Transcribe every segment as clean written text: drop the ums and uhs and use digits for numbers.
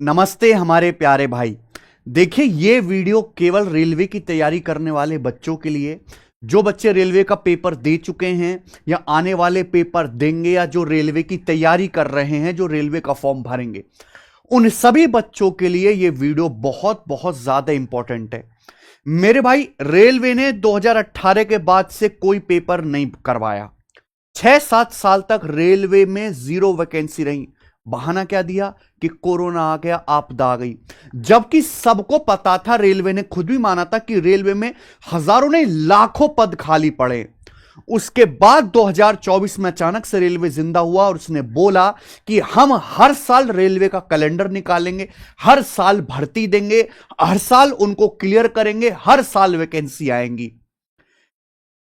नमस्ते हमारे प्यारे भाई। देखिए ये वीडियो केवल रेलवे की तैयारी करने वाले बच्चों के लिए, जो बच्चे रेलवे का पेपर दे चुके हैं या आने वाले पेपर देंगे या जो रेलवे की तैयारी कर रहे हैं, जो रेलवे का फॉर्म भरेंगे, उन सभी बच्चों के लिए ये वीडियो बहुत बहुत ज्यादा इंपॉर्टेंट है। मेरे भाई, रेलवे ने 2018 के बाद से कोई पेपर नहीं करवाया। 6-7 साल तक रेलवे में जीरो वैकेंसी रही। बहाना क्या दिया कि कोरोना आ गया, आपदा आ गई, जबकि सबको पता था, रेलवे ने खुद भी माना था कि रेलवे में हजारों नहीं लाखों पद खाली पड़े। उसके बाद 2024 में अचानक से रेलवे जिंदा हुआ और उसने बोला कि हम हर साल रेलवे का कैलेंडर निकालेंगे, हर साल भर्ती देंगे, हर साल उनको क्लियर करेंगे, हर साल वैकेंसी आएंगी।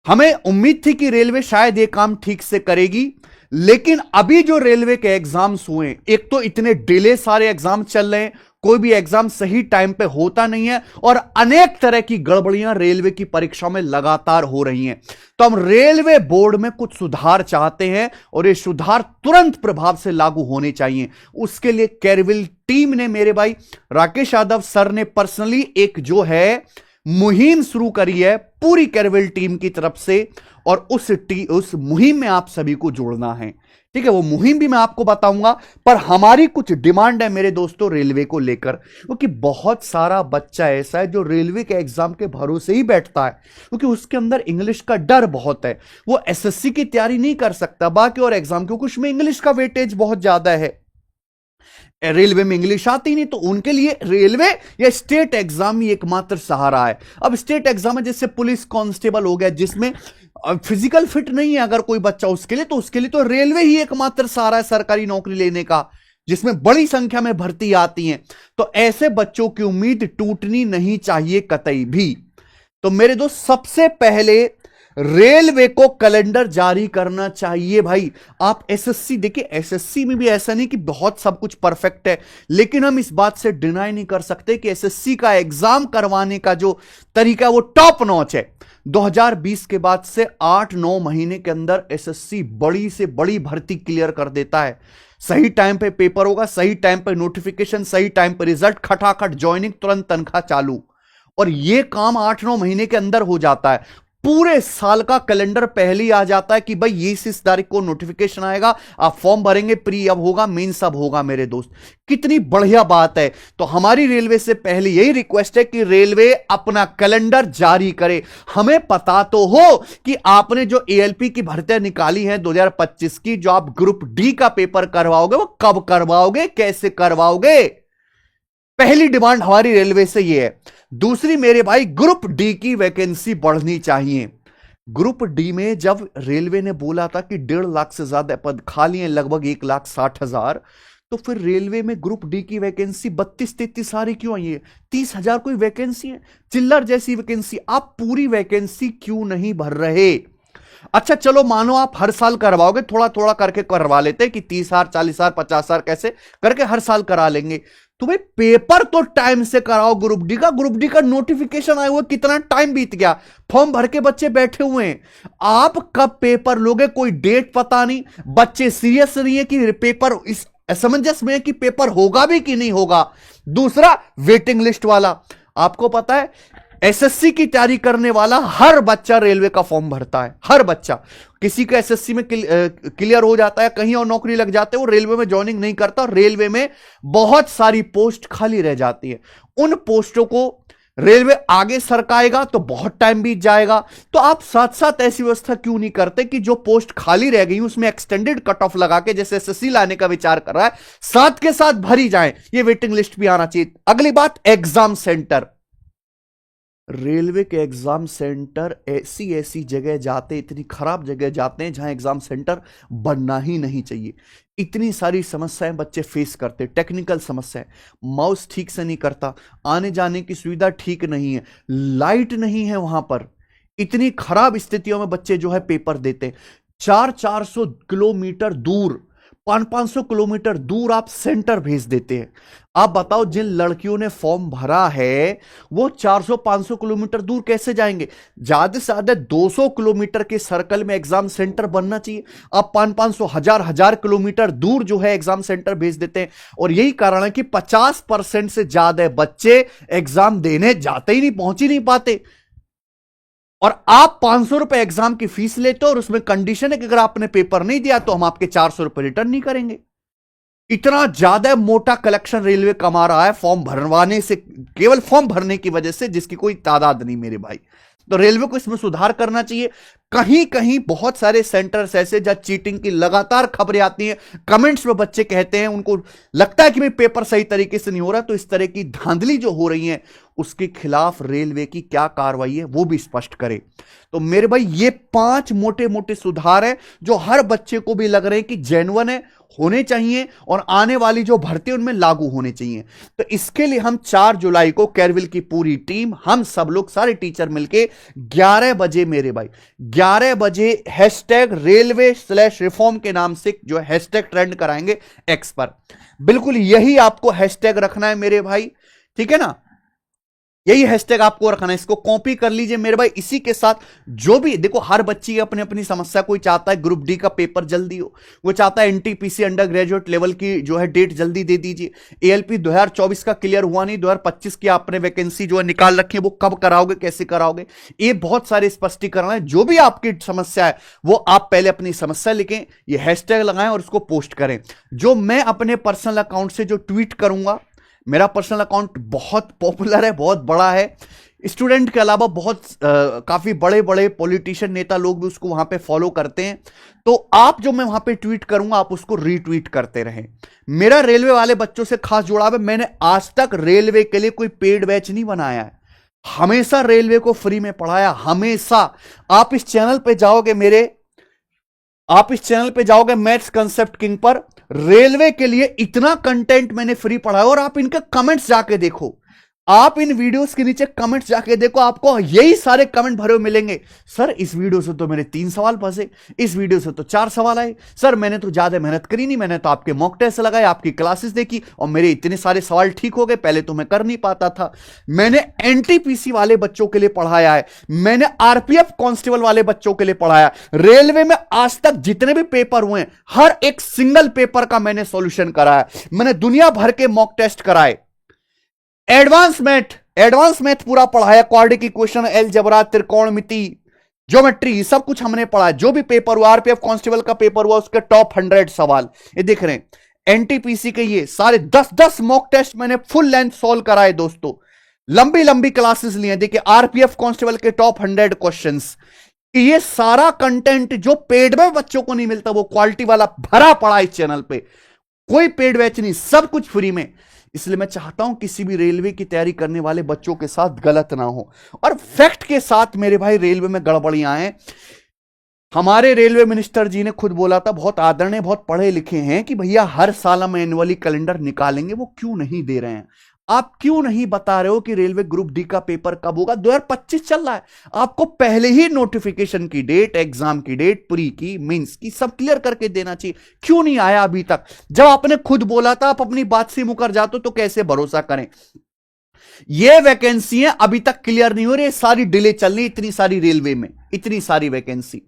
हमें उम्मीद थी कि रेलवे शायद ये काम ठीक से करेगी, लेकिन अभी जो रेलवे के एग्जाम्स हुए, एक तो इतने डिले सारे एग्जाम चल रहे हैं, कोई भी एग्जाम सही टाइम पे होता नहीं है और अनेक तरह की गड़बड़ियां रेलवे की परीक्षाओं में लगातार हो रही हैं। तो हम रेलवे बोर्ड में कुछ सुधार चाहते हैं और ये सुधार तुरंत प्रभाव से लागू होने चाहिए। उसके लिए कैरविल टीम ने, मेरे भाई राकेश यादव सर ने पर्सनली एक जो है मुहिम शुरू करी है पूरी कैरविल टीम की तरफ से, और उस मुहिम में आप सभी को जोड़ना है। ठीक है, वो मुहिम भी मैं आपको बताऊंगा, पर हमारी कुछ डिमांड है मेरे दोस्तों रेलवे को लेकर, क्योंकि बहुत सारा बच्चा ऐसा है जो रेलवे के एग्जाम के भरोसे ही बैठता है, क्योंकि उसके अंदर इंग्लिश का डर बहुत है। वो एसएससी की तैयारी नहीं कर सकता बाकी और एग्जाम, क्योंकि उसमें इंग्लिश का वेटेज बहुत ज्यादा है। रेलवे में इंग्लिश आती नहीं, तो उनके लिए रेलवे या स्टेट एग्जाम ही एकमात्र सहारा है। अब स्टेट एग्जाम है जैसे पुलिस कांस्टेबल हो गया, जिसमें फिजिकल फिट नहीं है अगर कोई बच्चा, उसके लिए तो रेलवे ही एकमात्र सहारा है सरकारी नौकरी लेने का, जिसमें बड़ी संख्या में भर्ती आती है। तो ऐसे बच्चों की उम्मीद टूटनी नहीं चाहिए कतई भी। तो मेरे दोस्त, सबसे पहले रेलवे को कैलेंडर जारी करना चाहिए भाई। आप एसएससी देखिए, एसएससी में भी ऐसा नहीं कि बहुत सब कुछ परफेक्ट है, लेकिन हम इस बात से डिनाई नहीं कर सकते कि एसएससी का एग्जाम करवाने का जो तरीका है वो टॉप नॉच है। 2020 के बाद से 8-9 महीने के अंदर एसएससी बड़ी से बड़ी भर्ती क्लियर कर देता है। सही टाइम पे पेपर होगा, सही टाइम पे नोटिफिकेशन, सही टाइम पे रिजल्ट, खटाखट ज्वाइनिंग, तुरंत तनख्वाह चालू, और यह काम 8-9 महीने के अंदर हो जाता है। पूरे साल का कैलेंडर पहले ही आ जाता है कि भाई ये इस तारीख को नोटिफिकेशन आएगा, आप फॉर्म भरेंगे, प्री अब होगा, मेंस अब होगा। मेरे दोस्त, कितनी बढ़िया बात है। तो हमारी रेलवे से पहले यही रिक्वेस्ट है कि रेलवे अपना कैलेंडर जारी करे। हमें पता तो हो कि आपने जो एएलपी की भर्तियां निकाली हैं 2025 की, जो आप ग्रुप डी का पेपर करवाओगे, वो कब करवाओगे, कैसे करवाओगे। पहली डिमांड हमारी रेलवे से ये है। दूसरी, मेरे भाई, ग्रुप डी की वैकेंसी बढ़नी चाहिए। ग्रुप डी में जब रेलवे ने बोला था कि 1.5 लाख से ज्यादा पद खाली हैं, लगभग 1,60,000, तो फिर रेलवे में ग्रुप डी की वैकेंसी 32-33 सारी क्यों आई है? 30,000 कोई वैकेंसी है, चिल्लर जैसी वैकेंसी। आप पूरी वैकेंसी क्यों नहीं भर रहे? अच्छा चलो, मानो आप हर साल करवाओगे, थोड़ा थोड़ा करके करवा लेते कि 30,000, 40,000, 50,000 कैसे करके हर साल करा लेंगे। तो भाई पेपर तो टाइम से कराओ। ग्रुप डी का नोटिफिकेशन आया हुआ, कितना टाइम बीत गया, फॉर्म भर के बच्चे बैठे हुए हैं। आप कब पेपर लोगे, कोई डेट पता नहीं। बच्चे सीरियस नहीं है कि पेपर, इस असमंजस में है कि पेपर होगा भी कि नहीं होगा। दूसरा, वेटिंग लिस्ट वाला, आपको पता है एसएससी की तैयारी करने वाला हर बच्चा रेलवे का फॉर्म भरता है, हर बच्चा। किसी का एसएससी में क्लियर हो जाता है, कहीं और नौकरी लग जाते है, वो रेलवे में ज्वाइनिंग नहीं करता, और रेलवे में बहुत सारी पोस्ट खाली रह जाती है। उन पोस्टों को रेलवे आगे सरकाएगा तो बहुत टाइम बीत जाएगा। तो आप साथ साथ ऐसी व्यवस्था क्यों नहीं करते कि जो पोस्ट खाली रह गई उसमें एक्सटेंडेड कट ऑफ लगा के, जैसे एसएससी लाने का विचार कर रहा है, साथ के साथ भरी जाए। ये वेटिंग लिस्ट भी आना चाहिए। अगली बात, एग्जाम सेंटर। रेलवे के एग्जाम सेंटर ऐसी जगह जाते, इतनी खराब जगह जाते हैं जहां एग्जाम सेंटर बनना ही नहीं चाहिए। इतनी सारी समस्याएं बच्चे फेस करते, टेक्निकल समस्याएं, माउस ठीक से नहीं करता, आने जाने की सुविधा ठीक नहीं है, लाइट नहीं है वहां पर। इतनी खराब स्थितियों में बच्चे जो है पेपर देते हैं। 400-400 किलोमीटर दूर 500 किलोमीटर दूर आप सेंटर भेज देते हैं। आप बताओ, जिन लड़कियों ने फॉर्म भरा है वो 400-500 किलोमीटर दूर कैसे जाएंगे? ज्यादा से ज्यादा 200 किलोमीटर के सर्कल में एग्जाम सेंटर बनना चाहिए। आप 500-500 हजार किलोमीटर दूर जो है एग्जाम सेंटर भेज देते हैं। और यही कारण है कि 50% से ज्यादा बच्चे एग्जाम देने जाते ही नहीं, पहुंच ही नहीं पाते। और आप 500 रुपए एग्जाम की फीस लेते हो और उसमें कंडीशन है कि अगर आपने पेपर नहीं दिया तो हम आपके 400 रुपए रिटर्न नहीं करेंगे। इतना ज्यादा मोटा कलेक्शन रेलवे कमा रहा है फॉर्म भरवाने से, केवल फॉर्म भरने की वजह से, जिसकी कोई तादाद नहीं मेरे भाई। तो रेलवे को इसमें सुधार करना चाहिए। कहीं कहीं बहुत सारे सेंटर्स ऐसे जहां चीटिंग की लगातार खबरें आती हैं, कमेंट्स में बच्चे कहते हैं, उनको लगता है कि भाई पेपर सही तरीके से नहीं हो रहा, तो इस तरह की धांधली जो हो रही है उसके खिलाफ रेलवे की क्या कार्रवाई है वो भी स्पष्ट करे। तो मेरे भाई ये 5 मोटे मोटे सुधार है जो हर बच्चे को भी लग रहे हैं कि जेन्युइन है, होने चाहिए और आने वाली जो भर्ती उनमें लागू होने चाहिए। तो इसके लिए हम 4 जुलाई को कैरविल की पूरी टीम, हम सब लोग सारे टीचर मिलके 11 बजे मेरे भाई 11 बजे #रेलवे/रिफॉर्म के नाम से जो हैशटैग ट्रेंड कराएंगे एक्स पर। बिल्कुल यही आपको हैशटैग रखना है मेरे भाई, ठीक है ना? यही हैशटैग आपको रखना है, इसको कॉपी कर लीजिए मेरे भाई। इसी के साथ जो भी देखो, हर बच्ची अपनी अपनी समस्या, कोई चाहता है ग्रुप डी का पेपर जल्दी हो, वो चाहता है एनटीपीसी अंडर ग्रेजुएट लेवल की जो है डेट जल्दी दे दीजिए, एएलपी 2024 का क्लियर हुआ नहीं, 2025 की आपने वैकेंसी जो है निकाल रखी है, वो कब कराओगे, कैसे कराओगे, ये बहुत सारे स्पष्टीकरण है। जो भी आपकी समस्या है वो आप पहले अपनी समस्या लिखें, ये हैशटैग लगाएं और उसको पोस्ट करें। जो मैं अपने पर्सनल अकाउंट से जो ट्वीट करूंगा, मेरा पर्सनल अकाउंट बहुत पॉपुलर है, बहुत बड़ा है, स्टूडेंट के अलावा बहुत काफी बड़े बड़े पॉलिटिशियन नेता लोग भी उसको वहां पे फॉलो करते हैं। तो आप जो मैं वहां पे ट्वीट करूंगा आप उसको रीट्वीट करते रहें। मेरा रेलवे वाले बच्चों से खास जुड़ाव है। मैंने आज तक रेलवे के लिए कोई पेड बैच नहीं बनाया है, हमेशा रेलवे को फ्री में पढ़ाया, हमेशा। आप इस चैनल पे जाओगे मैथ्स कंसेप्ट किंग पर, रेलवे के लिए इतना कंटेंट मैंने फ्री पढ़ा है। और आप इनके कमेंट्स जाके देखो, आप इन वीडियोस के नीचे कमेंट्स जाके देखो, आपको यही सारे कमेंट भरे हुए मिलेंगे। सर इस वीडियो से तो मेरे 3 सवाल फंसे, इस वीडियो से तो 4 सवाल आए, सर मैंने तो ज्यादा मेहनत करी नहीं, मैंने तो आपके मॉक टेस्ट लगाए, आपकी क्लासेस देखी और मेरे इतने सारे सवाल ठीक हो गए, पहले तो मैं कर नहीं पाता था। मैंने एनटीपीसी वाले बच्चों के लिए पढ़ाया है, मैंने आरपीएफ कांस्टेबल वाले बच्चों के लिए पढ़ाया। रेलवे में आज तक जितने भी पेपर हुए हर एक सिंगल पेपर का मैंने सॉल्यूशन कराया, मैंने दुनिया भर के मॉक टेस्ट कराए, एडवांस मैथ पूरा पढ़ाया, क्वाड्रेटिक इक्वेशन, अलजेब्रा, त्रिकोणमिति, ज्योमेट्री, सब कुछ हमने पढ़ा। जो भी पेपर हुआ, आरपीएफ कांस्टेबल का पेपर हुआ, उसके टॉप 100 सवाल ये दिख रहे हैं। एनटीपीसी के ये सारे 10-10 मॉक टेस्ट मैंने फुल लेंथ सॉल्व कराए दोस्तों, लंबी लंबी क्लासेस लिए। देखिए आरपीएफ कांस्टेबल के टॉप 100 क्वेश्चंस, ये सारा कंटेंट जो पेड में बच्चों को नहीं मिलता वो क्वालिटी वाला भरा पड़ा इस चैनल पे, कोई पेड बैच नहीं, सब कुछ फ्री में। इसलिए मैं चाहता हूं किसी भी रेलवे की तैयारी करने वाले बच्चों के साथ गलत ना हो। और फैक्ट के साथ मेरे भाई रेलवे में गड़बड़ियां हैं। हमारे रेलवे मिनिस्टर जी ने खुद बोला था, बहुत आदरणीय, बहुत पढ़े लिखे हैं, कि भैया हर साल हम एनुअली कैलेंडर निकालेंगे। वो क्यों नहीं दे रहे हैं? आप क्यों नहीं बता रहे हो कि रेलवे ग्रुप डी का पेपर कब होगा? 2025 चल रहा है, आपको पहले ही नोटिफिकेशन की डेट, एग्जाम की डेट, प्री की, मेंस की सब क्लियर करके देना चाहिए। क्यों नहीं आया अभी तक? जब आपने खुद बोला था, आप अपनी बात से मुकर जाते हो तो कैसे भरोसा करें? ये वैकेंसी अभी तक क्लियर नहीं हो रही, सारी डिले चल रही, इतनी सारी रेलवे में, इतनी सारी वैकेंसी।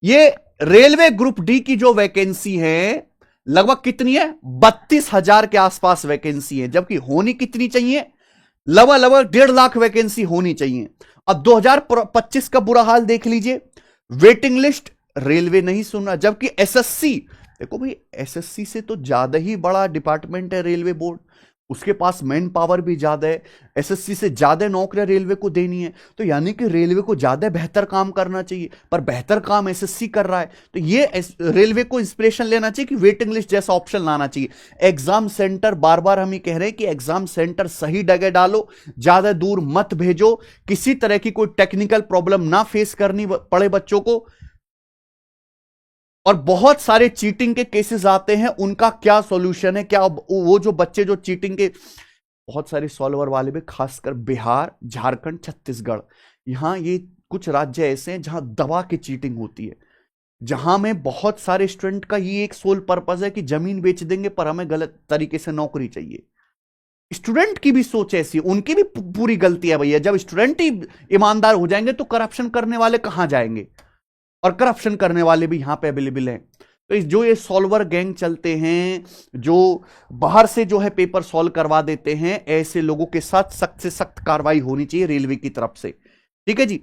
ये रेलवे ग्रुप डी की जो वैकेंसी है लगभग कितनी है? 32,000 के आसपास वैकेंसी है, जबकि होनी कितनी चाहिए? लगभग 1.5 लाख वैकेंसी होनी चाहिए। अब 2025 का बुरा हाल देख लीजिए, वेटिंग लिस्ट रेलवे नहीं सुन रहा, जबकि एसएससी, देखो भाई एसएससी से तो ज्यादा ही बड़ा डिपार्टमेंट है रेलवे बोर्ड, उसके पास मैन पावर भी ज्यादा है, एसएससी से ज्यादा नौकरियां रेलवे को देनी है, तो यानी कि रेलवे को ज्यादा बेहतर काम करना चाहिए, पर बेहतर काम एसएससी कर रहा है। तो ये रेलवे को इंस्पिरेशन लेना चाहिए कि वेटिंग लिस्ट जैसा ऑप्शन लाना चाहिए। एग्जाम सेंटर, बार बार हम ही कह रहे हैं कि एग्जाम सेंटर सही जगह डालो, ज्यादा दूर मत भेजो, किसी तरह की कोई टेक्निकल प्रॉब्लम ना फेस करनी पड़े बच्चों को। और बहुत सारे चीटिंग के केसेस आते हैं, उनका क्या सॉल्यूशन है? क्या वो जो बच्चे जो चीटिंग के, बहुत सारे सॉल्वर वाले भी, खासकर बिहार, झारखंड, छत्तीसगढ़, यहां ये कुछ राज्य ऐसे हैं जहां दबा के चीटिंग होती है। जहां में बहुत सारे स्टूडेंट का ये एक सोल पर्पस है कि जमीन बेच देंगे पर हमें गलत तरीके से नौकरी चाहिए। स्टूडेंट की भी सोच ऐसी, उनकी भी पूरी गलती है भैया। जब स्टूडेंट ही ईमानदार हो जाएंगे तो करप्शन करने वाले कहां जाएंगे, और करप्शन करने वाले भी यहां पे अवेलेबल हैं। तो जो ये सॉल्वर गैंग चलते हैं, जो बाहर से जो है पेपर सॉल्व करवा देते हैं, ऐसे लोगों के साथ सख्त से सख्त कार्रवाई होनी चाहिए रेलवे की तरफ से। ठीक है जी।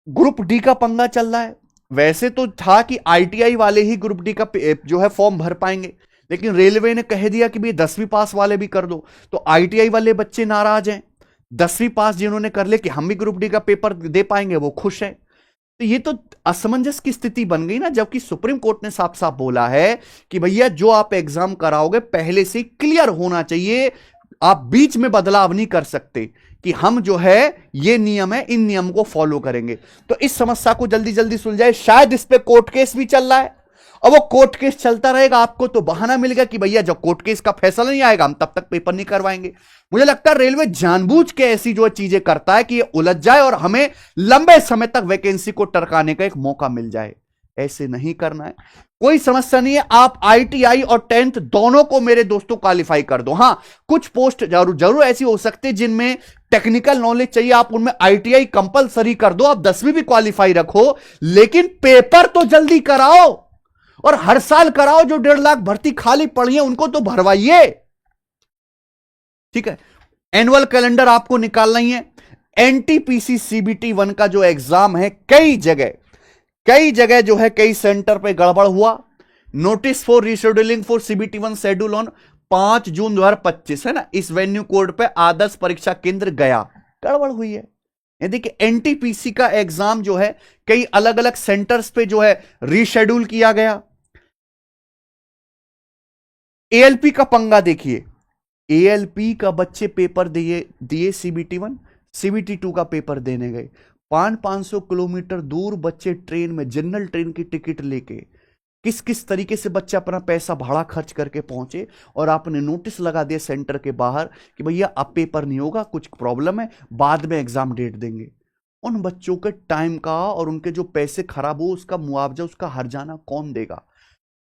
ग्रुप डी का पंगा चल रहा है। वैसे तो था कि आईटीआई वाले ही ग्रुप डी का जो है फॉर्म भर पाएंगे, लेकिन रेलवे ने कह दिया कि भाई 10वीं पास वाले भी कर दो। तो आईटीआई वाले बच्चे नाराज हैं, 10वीं पास जिन्होंने कर ले कि हम भी ग्रुप डी का पेपर दे पाएंगे, वो खुश हैं। तो ये तो असमंजस की स्थिति बन गई ना, जबकि सुप्रीम कोर्ट ने साफ साफ बोला है कि भैया जो आप एग्जाम कराओगे पहले से क्लियर होना चाहिए, आप बीच में बदलाव नहीं कर सकते कि हम जो है ये नियम है, इन नियम को फॉलो करेंगे। तो इस समस्या को जल्दी जल्दी सुलझाए। शायद इस पे कोर्ट केस भी चल रहा है, और वो कोर्ट केस चलता रहेगा, आपको तो बहाना मिलेगा कि भैया जब कोर्ट केस का फैसला नहीं आएगा हम तब तक पेपर नहीं करवाएंगे। मुझे लगता है रेलवे जानबूझ के ऐसी जो चीजें करता है कि ये उलझ जाए और हमें लंबे समय तक वैकेंसी को टरकाने का एक मौका मिल जाए। ऐसे नहीं करना है, कोई समस्या नहीं है। आप आईटीआई और 10th दोनों को मेरे दोस्तों क्वालिफाई कर दो। हां, कुछ पोस्ट जरूर ऐसी हो सकती है जिनमें टेक्निकल नॉलेज चाहिए, आप उनमें आईटीआई कंपलसरी कर दो, आप 10वीं भी क्वालिफाई रखो, लेकिन पेपर तो जल्दी कराओ, और हर साल कराओ। जो 1.5 लाख भर्ती खाली पड़ी है उनको तो भरवाइए। ठीक है, एनुअल कैलेंडर आपको निकालना ही है। एनटीपीसी सीबीटी 1 का जो एग्जाम है, कई जगह जो है कई सेंटर पे गड़बड़ हुआ। Notice for rescheduling for CBT 1 schedule on 5 जून 2025 है ना, इस वेन्यू कोड पे आदर्श परीक्षा केंद्र गया, गड़बड़ हुई है। ये देखिए एनटीपीसी का एग्जाम जो है कई अलग अलग सेंटर्स पे जो है रीशेड्यूल किया गया। एएलपी का पंगा देखिए, एएलपी का बच्चे पेपर दिए सीबीटी 1, सीबीटी 2 का पेपर देने गए। 500 किलोमीटर दूर बच्चे ट्रेन में, जनरल ट्रेन की टिकट लेके, किस किस तरीके से बच्चे अपना पैसा भाड़ा खर्च करके पहुंचे, और आपने नोटिस लगा दिया सेंटर के बाहर कि भैया अब पेपर नहीं होगा, कुछ प्रॉब्लम है, बाद में एग्जाम डेट देंगे। उन बच्चों के टाइम का और उनके जो पैसे खराब हो उसका मुआवजा, उसका हर्जाना कौन देगा?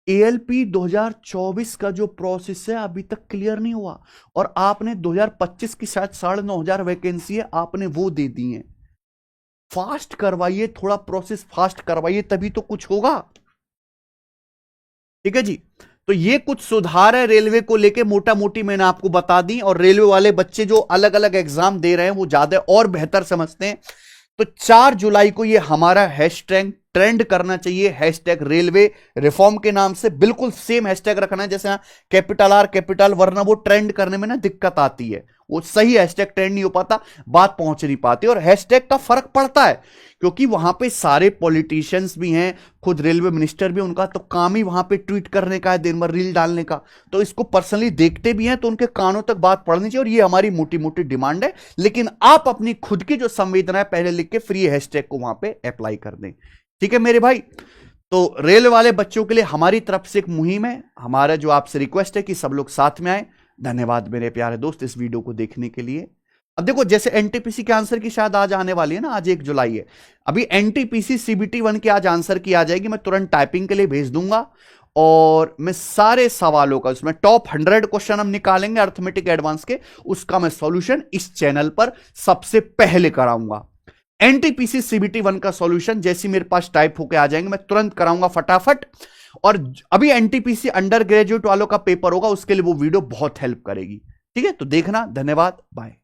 एएलपी 2024 का जो प्रोसेस है अभी तक क्लियर नहीं हुआ, और आपने 2025 की शायद 9,500 वैकेंसी है, आपने वो दे दी है। फास्ट करवाइए, थोड़ा प्रोसेस फास्ट करवाइए, तभी तो कुछ होगा। ठीक है जी। तो ये कुछ सुधार है रेलवे को लेके, मोटा मोटी मैंने आपको बता दी। और रेलवे वाले बच्चे जो अलग अलग एग्जाम दे रहे हैं वो ज्यादा और बेहतर समझते हैं। तो 4 जुलाई को ये हमारा हैशटैग ट्रेंड करना चाहिए, हैशटैग रेलवे रिफॉर्म के नाम से। बिल्कुल सेम हैशटैग रखना है जैसे कैपिटल आर कैपिटल, वरना वो ट्रेंड करने में ना दिक्कत आती है, वो सही हैशटैग ट्रेंड नहीं हो पाता, बात पहुंच नहीं पाती। और हैशटैग का फर्क पड़ता है क्योंकि वहां पे सारे पॉलिटिशियंस भी हैं, खुद रेलवे मिनिस्टर भी, उनका तो काम ही वहां पे ट्वीट करने का है, दिन भर रील डालने का, तो इसको पर्सनली देखते भी हैं, तो उनके कानों तक बात पड़नी चाहिए। और ये हमारी मोटी मोटी डिमांड है, लेकिन आप अपनी खुद की जो संवेदना है पहले लिख के फ्री हैशटैग को वहां पे अप्लाई कर दें। ठीक है मेरे भाई। तो रेल वाले बच्चों के लिए हमारी तरफ से एक मुहिम है, हमारा जो आपसे रिक्वेस्ट है कि सब लोग साथ में आए। धन्यवाद मेरे प्यारे दोस्त इस वीडियो को देखने के लिए। अब देखो जैसे एनटीपीसी के आंसर की शायद आज आने वाली है ना, आज 1 जुलाई है। अभी एनटीपीसी सीबीटी 1 की आज आंसर की आ जाएगी, मैं तुरंत टाइपिंग के लिए भेज दूंगा, और मैं सारे सवालों का, उसमें टॉप 100 क्वेश्चन हम निकालेंगे अर्थमेटिक एडवांस के, उसका मैं सॉल्यूशन इस चैनल पर सबसे पहले कराऊंगा। एनटीपीसी सीबीटी 1 का सॉल्यूशन जैसे मेरे पास टाइप होकर आ जाएंगे मैं तुरंत कराऊंगा फटाफट। और अभी एनटीपीसी अंडर ग्रेजुएट वालों का पेपर होगा, उसके लिए वो वीडियो बहुत हेल्प करेगी। ठीक है, तो देखना। धन्यवाद, बाय।